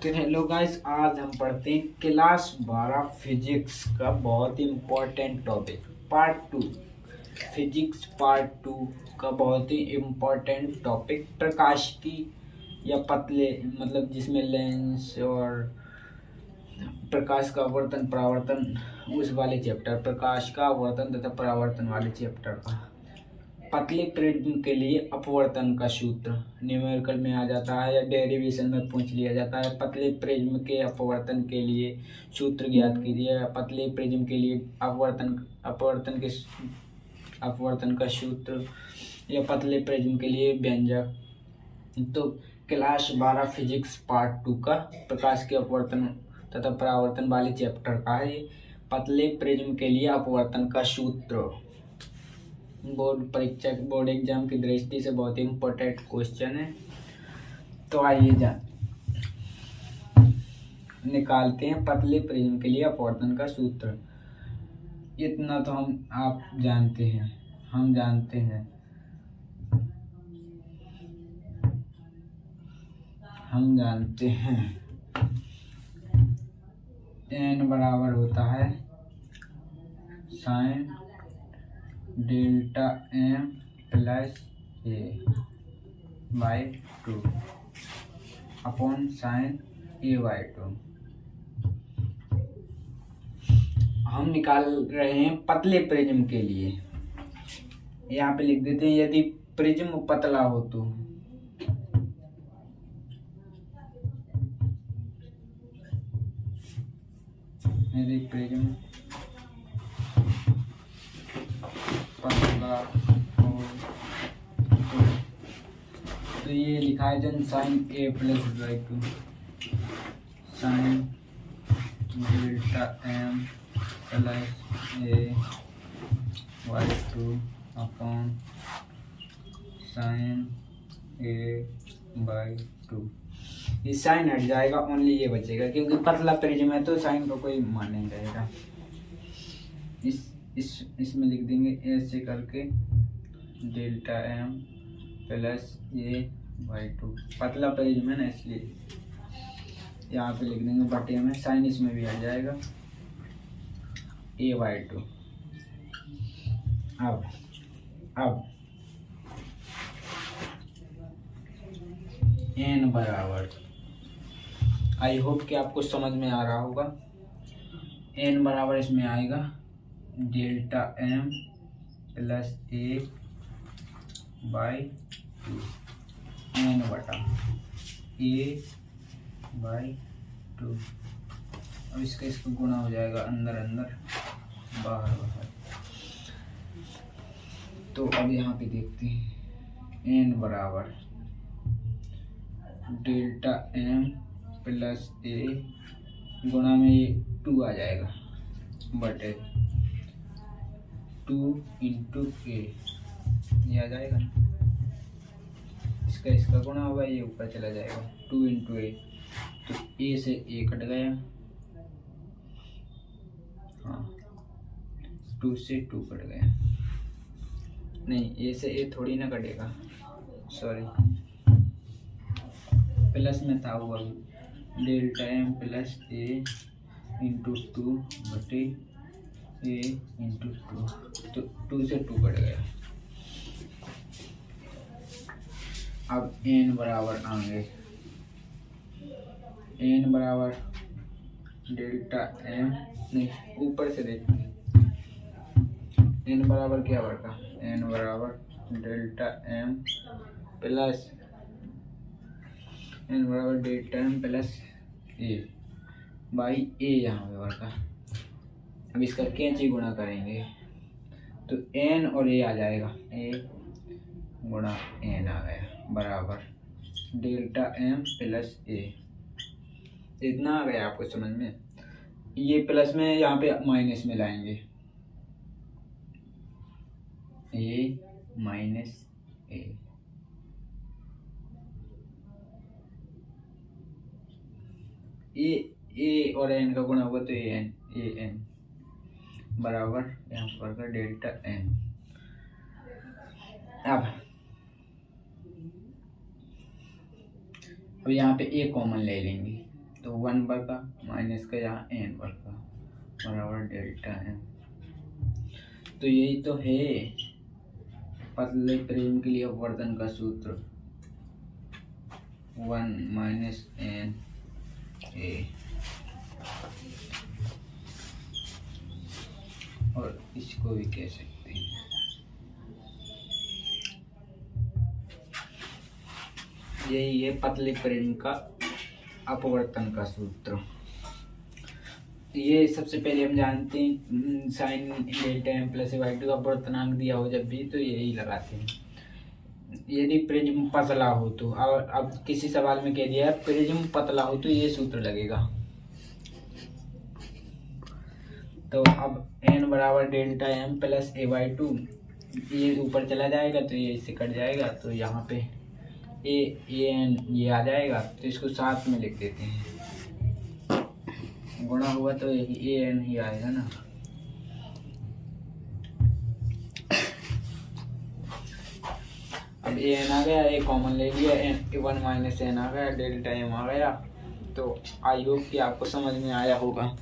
तो hello guys, आज हम पढ़ते हैं क्लास 12 फिजिक्स का बहुत ही important topic part 2। Physics part 2 का बहुत ही इम्पोर्टेंट टॉपिक प्रकाश की या पतले मतलब जिसमें लेंस और प्रकाश का आवर्तन परावर्तन उस वाले चैप्टर, प्रकाश का आवर्तन तथा परावर्तन वाले चैप्टर का। पतले प्रिज्म के लिए अपवर्तन का सूत्र न्यूमेरिकल में आ जाता है या डेरिवेशन में पूछ लिया जाता है। पतले प्रिज्म के अपवर्तन के लिए सूत्र ज्ञात कीजिए। पतले प्रिज्म के लिए अपवर्तन का सूत्र या पतले प्रिज्म के लिए व्यंजक। तो क्लास 12 फिजिक्स पार्ट 2 का प्रकाश के अपवर्तन तथा परावर्तन वाले चैप्टर का है ये पतले प्रिज्म के लिए अपवर्तन का सूत्र। बोर्ड एग्जाम की दृष्टि से बहुत ही इम्पोर्टेंट क्वेश्चन है। तो आइए निकालते हैं पतले प्रिज्म के लिए अपवर्तन का सूत्र। इतना तो आप जानते हैं, हम जानते हैं n बराबर होता है sign delta m plus a by 2 upon sine a by 2। हम निकाल रहे हैं पतले प्रिज्म के लिए। यहाँ पे लिख देते हैं यदि प्रिज्म पतला हो तो यदि प्रिज्म पतला हो तो ये लिखा है जन sine a plus by 2 sine delta m plus a by 2 upon sine a by 2। ये साइन हट जाएगा, ओनली ये बचेगा क्योंकि पतला प्रिज्म है तो साइन का कोई मान नहीं रहेगा। इसमें लिख देंगे ऐसे करके delta m plus a by 2। पतला प्रिज्म है ना इसलिए यहाँ पे लिख देंगे बटे में, साइन इसमें भी आ जाएगा a बाई 2। अब n बराबर, आई होप कि आपको समझ में आ रहा होगा। n बराबर इसमें आएगा delta m plus a by 2 n बटा a बाई 2। अब इसका गुणा हो जाएगा अंदर अंदर बाहर बाहर। तो अब यहाँ पे देखते हैं n बराबर डेल्टा m प्लस a गुणा में ये 2 आ जाएगा बटे 2 इंटू a ये आ जाएगा ना, इसका गुणा होगा, ये ऊपर चला जाएगा 2 इंटू a। तो a से a कट गया, हाँ 2 से 2 कट गया, नहीं a से a थोड़ी ना कटेगा, सॉरी प्लस में था वो। Delta m plus a into 2 बटे a इंटू 2, तो 2 से 2 कट गया। अब n बराबर आएंगे, n बराबर डेल्टा m, नहीं ऊपर से देखेंगे n बराबर क्या बढ़ता, n बराबर डेल्टा m प्लस n बराबर delta m plus a by a यहाँ पे बढ़ता। अब इसका कैंची गुणा करेंगे तो n और a आ जाएगा, a गुणा n आ गया बराबर डेल्टा m प्लस a। इतना आ गया आपको समझ में। ये प्लस में यहाँ पे माइनस में लाएंगे, a माइनस a, ए और एन का गुणा होगा तो ए एन बराबर यहाँ पर डेल्टा एन। अब यहाँ पे ए कॉमन ले लेंगे तो 1 वर्गा माइनस का यहाँ n वर्गा बराबर डेल्टा m। तो यही तो है पतले प्रेम के लिए अपवर्तन का सूत्र 1 माइनस n a, और इसको भी कह सकते हैं यही है पतले प्रेम का अपवर्तन का सूत्र। ये सबसे पहले हम जानते हैं sine delta M plus by two अपवर्तनांक दिया हो जब भी तो यही लगाते हैं। यदि प्रिज्म पतला हो तो अब किसी सवाल में कह दिया है प्रिज्म पतला हो तो ये सूत्र लगेगा। तो अब n बराबर delta M plus A by two, ये ऊपर चला जाएगा तो ये इससे कट जाएगा, तो यहाँ पे ए एन ये आ जाएगा, तो इसको साथ में लिख देते हैं। गुणा हुआ तो ए एन ही आएगा ना। अब ए एन आ गया, ए कॉमन ले लिया, एन 1 माइनस एन आ गया, डेल्टा एम आ गया। तो आई होप कि आपको समझ में आया होगा।